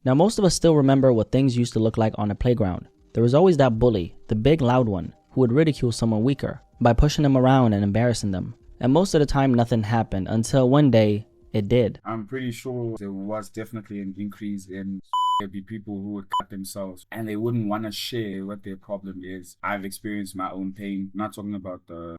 Now, most of us still remember what things used to look like on a playground. There was always that bully, the big loud one, who would ridicule someone weaker by pushing them around and embarrassing them. And most of the time nothing happened until one day it did. I'm pretty sure there was definitely an increase in there'd be people who would cut themselves and they wouldn't want to share what their problem is. I've experienced my own pain, not talking about the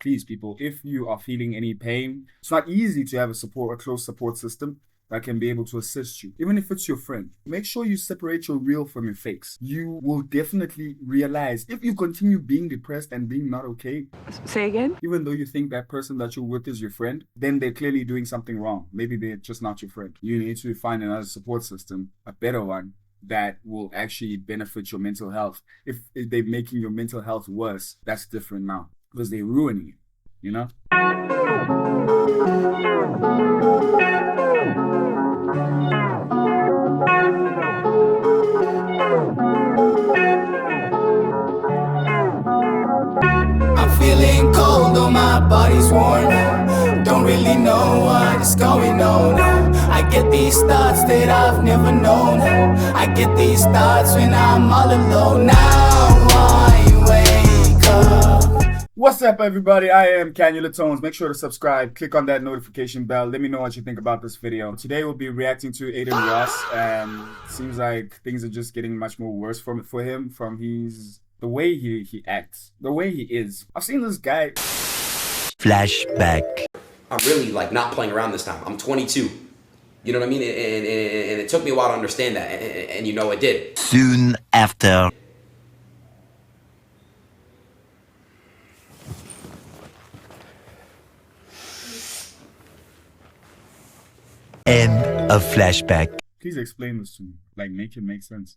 please people, if you are feeling any pain, it's not easy to have a close support system that can be able to assist you, even if it's your friend. Make sure you separate your real from your fakes. You will definitely realize if you continue being depressed and being not okay. Say again? Even though you think that person that you're with is your friend, then they're clearly doing something wrong. Maybe they're just not your friend. You need to find another support system, a better one, that will actually benefit your mental health. If they're making your mental health worse, that's different now, because they're ruining it, you know? Feeling cold, though my body's warm. Don't really know what is going on. I get these thoughts that I've never known. I get these thoughts when I'm all alone. Now I wake up. What's up, everybody? I am Cannula Tones. Make sure to subscribe. Click on that notification bell. Let me know what you think about this video. Today we'll be reacting to Adin Ross, and it seems like things are just getting much more worse for him from the way he acts, the way he is. I've seen this guy. Flashback. I'm really like not playing around this time. I'm 22. You know what I mean? And it took me a while to understand that. And you know it did. Soon after. End of flashback. Please explain this to me. Like, make it make sense.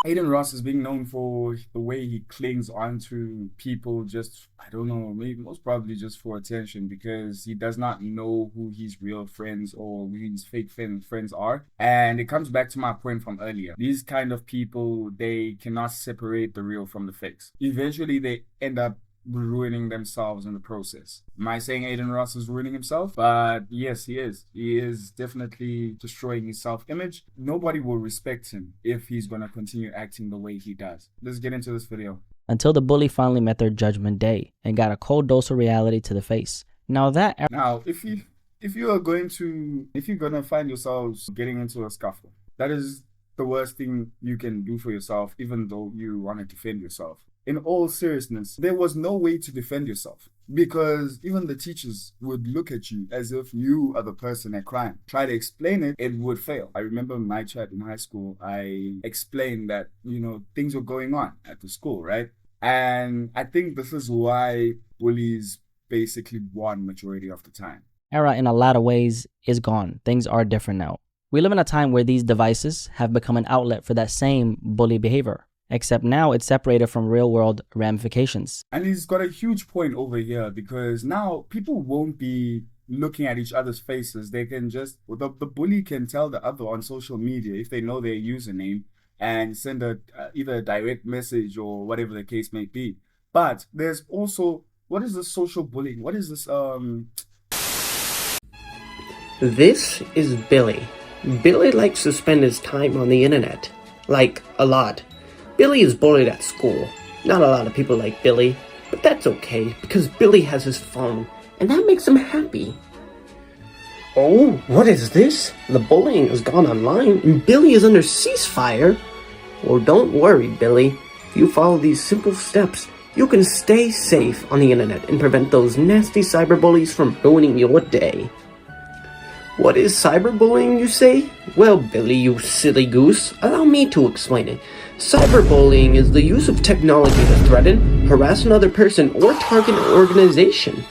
Adin Ross is being known for the way he clings onto people just, I don't know, maybe most probably just for attention, because he does not know who his real friends or who his fake friends are. And it comes back to my point from earlier. These kind of people, they cannot separate the real from the fakes. Eventually, they end up ruining themselves in the process. Am I saying Adin Ross is ruining himself? But yes, he is. He is definitely destroying his self-image. Nobody will respect him if he's gonna continue acting the way he does. Let's get into this video. Until the bully finally met their judgment day and got a cold dose of reality to the face. Now if you're gonna find yourselves getting into a scuffle, that is the worst thing you can do for yourself, even though you want to defend yourself. In all seriousness, there was no way to defend yourself, because even the teachers would look at you as if you are the person at crime. Try to explain it, it would fail. I remember in my chat in high school, I explained that, things were going on at the school, right? And I think this is why bullies basically won majority of the time. Era in a lot of ways is gone. Things are different now. We live in a time where these devices have become an outlet for that same bully behavior. Except now it's separated from real-world ramifications. And he's got a huge point over here, because now people won't be looking at each other's faces. They can just, the bully can tell the other on social media if they know their username and send either a direct message or whatever the case may be. But there's also, what is this social bullying? What is this, This is Billy. Billy likes to spend his time on the internet. Like, a lot. Billy is bullied at school. Not a lot of people like Billy, but that's okay, because Billy has his phone, and that makes him happy. Oh, what is this? The bullying has gone online, and Billy is under ceasefire? Well, don't worry, Billy. If you follow these simple steps, you can stay safe on the internet and prevent those nasty cyberbullies from ruining your day. What is cyberbullying, you say? Well, Billy, you silly goose, allow me to explain it. Cyberbullying is the use of technology to threaten, harass another person, or target an organization.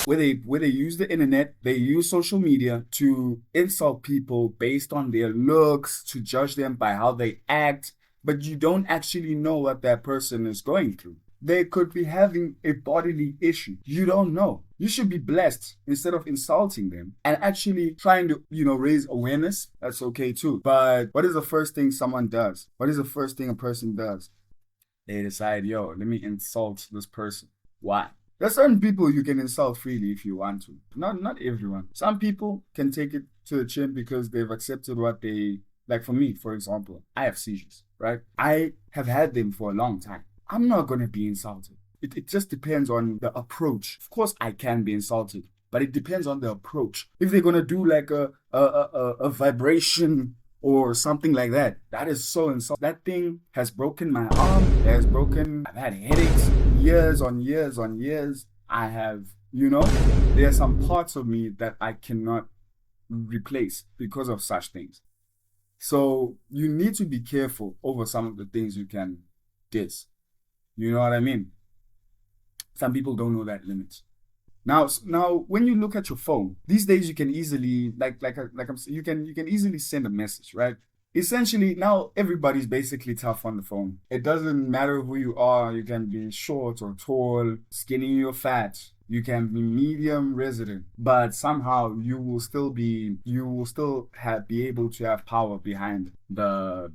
Where they use the internet, they use social media to insult people based on their looks, to judge them by how they act, but you don't actually know what that person is going through. They could be having a bodily issue. You don't know. You should be blessed instead of insulting them and actually trying to, raise awareness. That's okay too. But what is the first thing someone does? What is the first thing a person does? They decide, let me insult this person. Why? There's certain people you can insult freely if you want to. Not everyone. Some people can take it to the chin because they've accepted what they like. For me, for example, I have seizures, right? I have had them for a long time. I'm not gonna be insulted. It just depends on the approach. Of course, I can be insulted, but it depends on the approach. If they're gonna do like a vibration or something like that, that is so insulting. That thing has broken my arm. It has broken. I've had headaches years on years on years. I have, there are some parts of me that I cannot replace because of such things. So you need to be careful over some of the things you can diss. You know what I mean? Some people don't know that limit. Now, when you look at your phone, these days you can easily, you can easily send a message, right? Essentially, now everybody's basically tough on the phone. It doesn't matter who you are. You can be short or tall, skinny or fat. You can be medium resident, but somehow you will still be able to have power behind the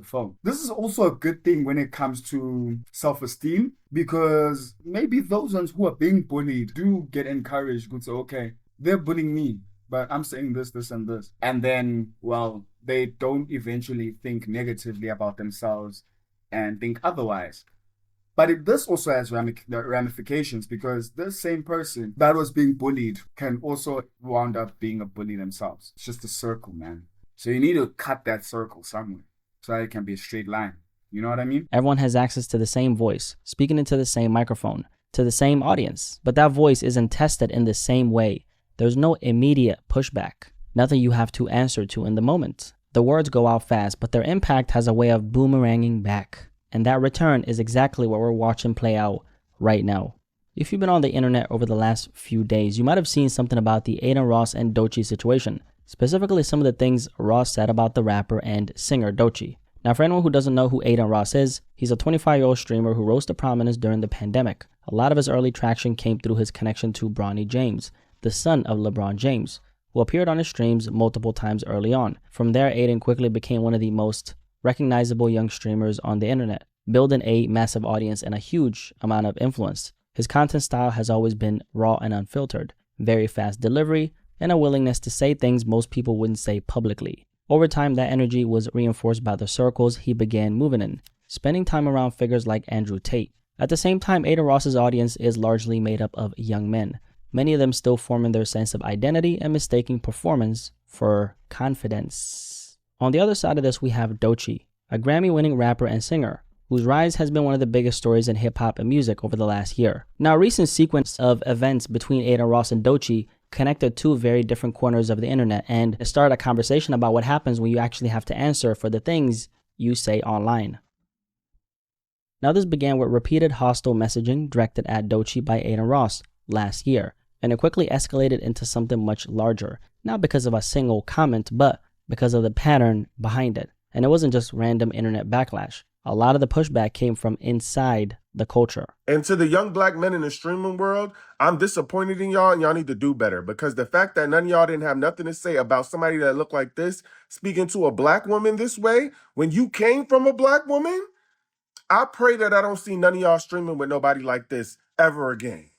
phone. This is also a good thing when it comes to self-esteem, because maybe those ones who are being bullied do get encouraged. Good, so okay, they're bullying me, but I'm saying this, and this, and then they don't eventually think negatively about themselves and think otherwise. But this also has ramifications, because this same person that was being bullied can also wound up being a bully themselves. It's just a circle, man. So you need to cut that circle somewhere so that it can be a straight line. You know what I mean? Everyone has access to the same voice, speaking into the same microphone, to the same audience, but that voice isn't tested in the same way. There's no immediate pushback, nothing you have to answer to in the moment. The words go out fast, but their impact has a way of boomeranging back. And that return is exactly what we're watching play out right now. If you've been on the internet over the last few days, you might have seen something about the Adin Ross and Doechii situation, specifically some of the things Ross said about the rapper and singer Doechii. Now, for anyone who doesn't know who Adin Ross is, he's a 25-year-old streamer who rose to prominence during the pandemic. A lot of his early traction came through his connection to Bronny James, the son of LeBron James, who appeared on his streams multiple times early on. From there, Adin quickly became one of the most recognizable young streamers on the internet, building a massive audience and a huge amount of influence. His content style has always been raw and unfiltered, very fast delivery, and a willingness to say things most people wouldn't say publicly. Over time, that energy was reinforced by the circles he began moving in, spending time around figures like Andrew Tate. At the same time, Adin Ross's audience is largely made up of young men, many of them still forming their sense of identity and mistaking performance for confidence. On the other side of this, we have Doechii, a Grammy-winning rapper and singer, whose rise has been one of the biggest stories in hip-hop and music over the last year. Now, a recent sequence of events between Adin Ross and Doechii connected two very different corners of the internet, and it started a conversation about what happens when you actually have to answer for the things you say online. Now, this began with repeated hostile messaging directed at Doechii by Adin Ross last year, and it quickly escalated into something much larger, not because of a single comment, but because of the pattern behind it. And it wasn't just random internet backlash. A lot of the pushback came from inside the culture. And to the young black men in the streaming world, I'm disappointed in y'all, and y'all need to do better, because the fact that none of y'all didn't have nothing to say about somebody that looked like this, speaking to a black woman this way, when you came from a black woman, I pray that I don't see none of y'all streaming with nobody like this ever again.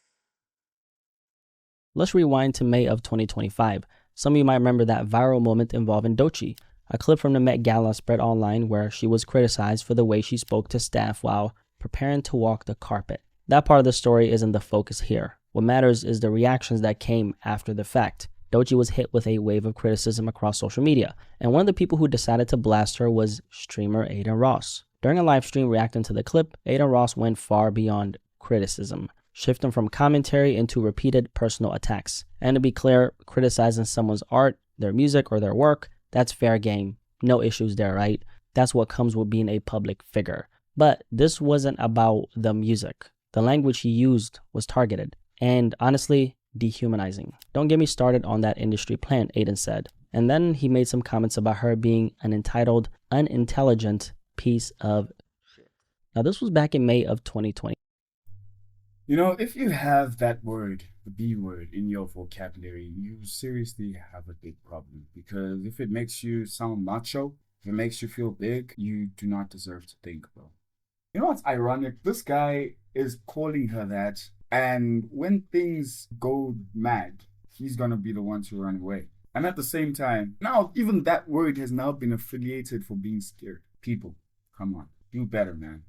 Let's rewind to May of 2025. Some of you might remember that viral moment involving Doechii. A clip from the Met Gala spread online where she was criticized for the way she spoke to staff while preparing to walk the carpet. That part of the story isn't the focus here. What matters is the reactions that came after the fact. Doechii was hit with a wave of criticism across social media, and one of the people who decided to blast her was streamer Adin Ross. During a live stream reacting to the clip, Adin Ross went far beyond criticism, shifting from commentary into repeated personal attacks. And to be clear, criticizing someone's art, their music, or their work, that's fair game. No issues there, right? That's what comes with being a public figure. But this wasn't about the music. The language he used was targeted and honestly dehumanizing. Don't get me started on that industry plant, Adin said. And then he made some comments about her being an entitled, unintelligent piece of shit. Now, this was back in May of 2020. You know, if you have that word, the B word, in your vocabulary, you seriously have a big problem. Because if it makes you sound macho, if it makes you feel big, you do not deserve to think, bro. You know what's ironic? This guy is calling her that And when things go mad, he's gonna be the one to run away. And at the same time, now even that word has now been affiliated for being scared. People, come on, do better, man.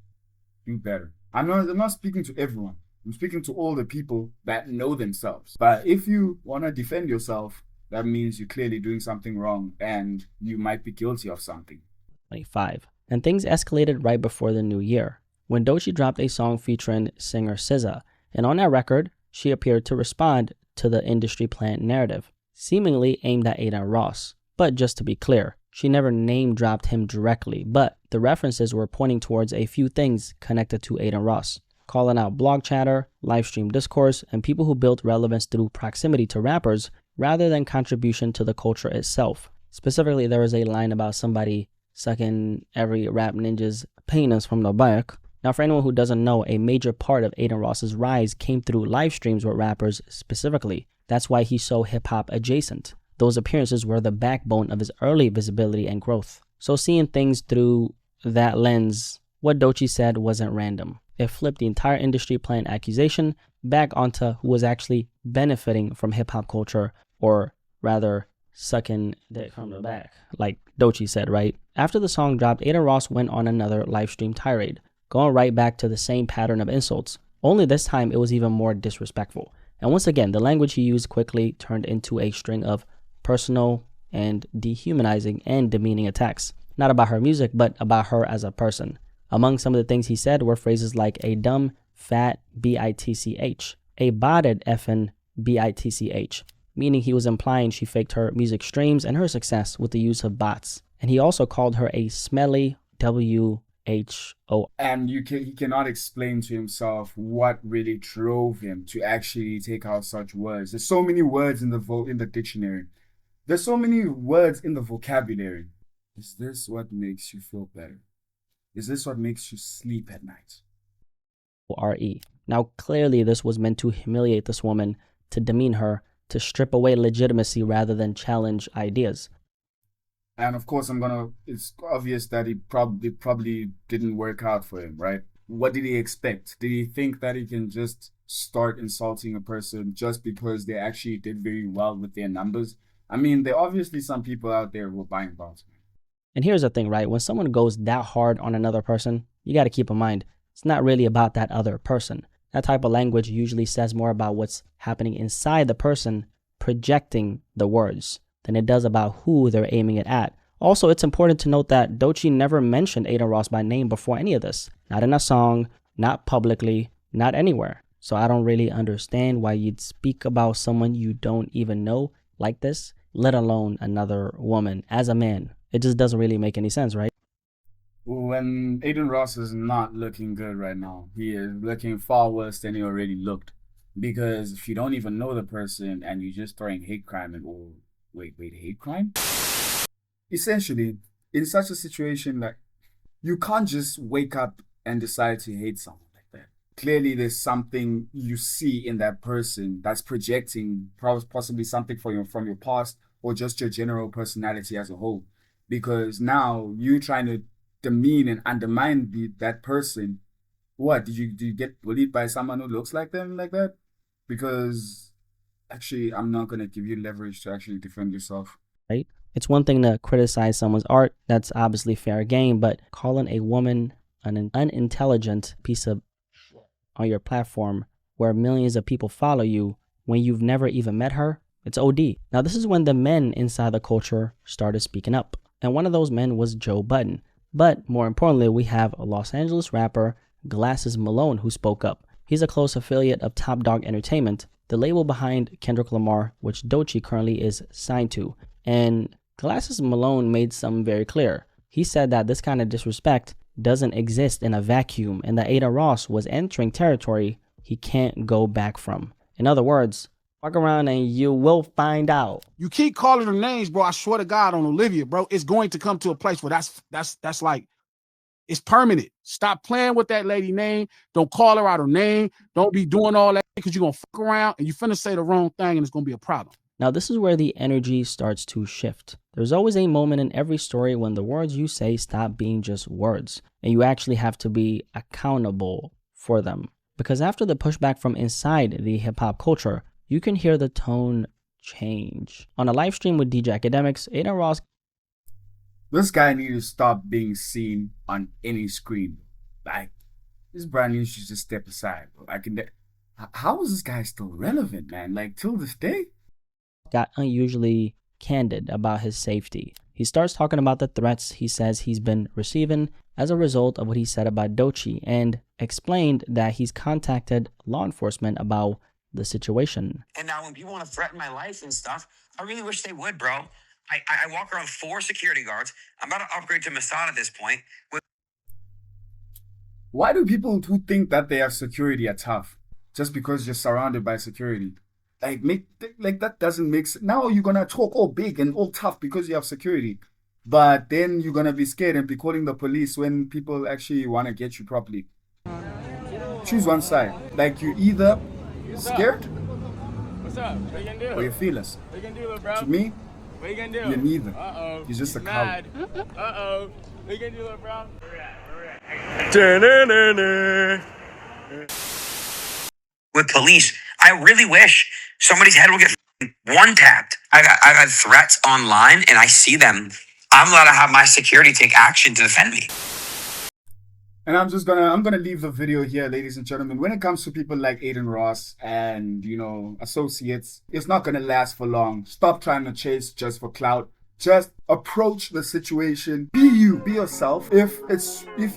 Do better. I'm not speaking to everyone. I'm speaking to all the people that know themselves. But if you want to defend yourself, that means you're clearly doing something wrong and you might be guilty of something. 25. And things escalated right before the new year, when Doechii dropped a song featuring singer SZA, and on that record, she appeared to respond to the industry plant narrative, seemingly aimed at Adin Ross. But just to be clear, she never name-dropped him directly, but the references were pointing towards a few things connected to Adin Ross, calling out blog chatter, live stream discourse, and people who built relevance through proximity to rappers rather than contribution to the culture itself. Specifically, there was a line about somebody sucking every rap ninja's penis from the back. Now, for anyone who doesn't know, a major part of Adin Ross's rise came through live streams with rappers specifically. That's why he's so hip-hop adjacent. Those appearances were the backbone of his early visibility and growth. So seeing things through that lens, what Doechii said wasn't random. It flipped the entire industry plant accusation back onto who was actually benefiting from hip-hop culture, or rather, sucking dick from the back, like Doechii said, right? After the song dropped, Adin Ross went on another live stream tirade, going right back to the same pattern of insults, only this time it was even more disrespectful. And once again, the language he used quickly turned into a string of personal and dehumanizing and demeaning attacks, not about her music, but about her as a person. Among some of the things he said were phrases like a dumb, fat, bitch, a botted effin' bitch, meaning he was implying she faked her music streams and her success with the use of bots. And he also called her a smelly WHO. And he cannot explain to himself what really drove him to actually take out such words. There's so many words in the dictionary. There's so many words in the vocabulary. Is this what makes you feel better? Is this what makes you sleep at night? RE. Now, clearly this was meant to humiliate this woman, to demean her, to strip away legitimacy rather than challenge ideas. And of course, it's obvious that it probably didn't work out for him, right? What did he expect? Did he think that he can just start insulting a person just because they actually did very well with their numbers? I mean, there are obviously some people out there who are buying bots. And here's the thing, right? When someone goes that hard on another person, you got to keep in mind, it's not really about that other person. That type of language usually says more about what's happening inside the person projecting the words than it does about who they're aiming it at. Also, it's important to note that Doechii never mentioned Adin Ross by name before any of this. Not in a song, not publicly, not anywhere. So I don't really understand why you'd speak about someone you don't even know like this, let alone another woman as a man. It just doesn't really make any sense, right? When Adin Ross is not looking good right now, he is looking far worse than he already looked. Because if you don't even know the person and you're just throwing hate crime and hate crime? Essentially, in such a situation, like, you can't just wake up and decide to hate someone like that. Clearly, there's something you see in that person that's projecting possibly something from your past or just your general personality as a whole. Because now you're trying to demean and undermine that person. What, do you get bullied by someone who looks like them like that? Because actually, I'm not going to give you leverage to actually defend yourself. Right? It's one thing to criticize someone's art, that's obviously fair game, but calling a woman an unintelligent piece of shit on your platform where millions of people follow you when you've never even met her, it's OD. Now, this is when the men inside the culture started speaking up. And one of those men was Joe Budden. But more importantly, we have a Los Angeles rapper, Glasses Malone, who spoke up. He's a close affiliate of Top Dog Entertainment, the label behind Kendrick Lamar, which Doechii currently is signed to. And Glasses Malone made something very clear. He said that this kind of disrespect doesn't exist in a vacuum and that Adin Ross was entering territory he can't go back from. In other words, walk around and you will find out. You keep calling her names, bro. I swear to God on Olivia, bro. It's going to come to a place where that's like, it's permanent. Stop playing with that lady name. Don't call her out her name. Don't be doing all that because you're going to fuck around and you're finna say the wrong thing and it's going to be a problem. Now, this is where the energy starts to shift. There's always a moment in every story when the words you say stop being just words and you actually have to be accountable for them. Because after the pushback from inside the hip-hop culture, you can hear the tone change. On a live stream with DJ Academics, Adin Ross... This guy needs to stop being seen on any screen. Like, this brand needs to just step aside. How is this guy still relevant, man? Like, till this day? got unusually candid about his safety. He starts talking about the threats he says he's been receiving as a result of what he said about Doechii, and explained that he's contacted law enforcement about the situation. And now when people want to threaten my life and stuff, I really wish they would, bro. I walk around 4 security guards. I'm about to upgrade to Mossad at this point. Why do people who think that they have security are tough just because you're surrounded by security? Like that doesn't make sense. Now you're gonna talk all big and all tough because you have security, but then you're gonna be scared and be calling the police when people actually want to get you properly. Choose one side. Like, you're either scared or you're fearless. To me, you're neither. You're just a coward. With police, I really wish somebody's head will get one-tapped. I got threats online and I see them. I'm allowed to have my security take action to defend me. And I'm gonna leave the video here, ladies and gentlemen. When it comes to people like Adin Ross and, associates, it's not gonna last for long. Stop trying to chase just for clout. Just approach the situation. Be you, be yourself. If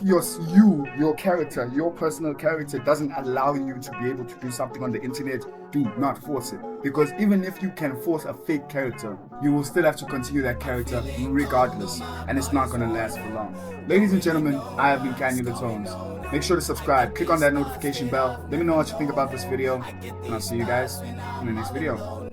your character, your personal character doesn't allow you to be able to do something on the internet, do not force it. Because even if you can force a fake character, you will still have to continue that character regardless. And it's not gonna last for long. Ladies and gentlemen, I have been Kanye the Tones. Make sure to subscribe, click on that notification bell. Let me know what you think about this video, and I'll see you guys in the next video.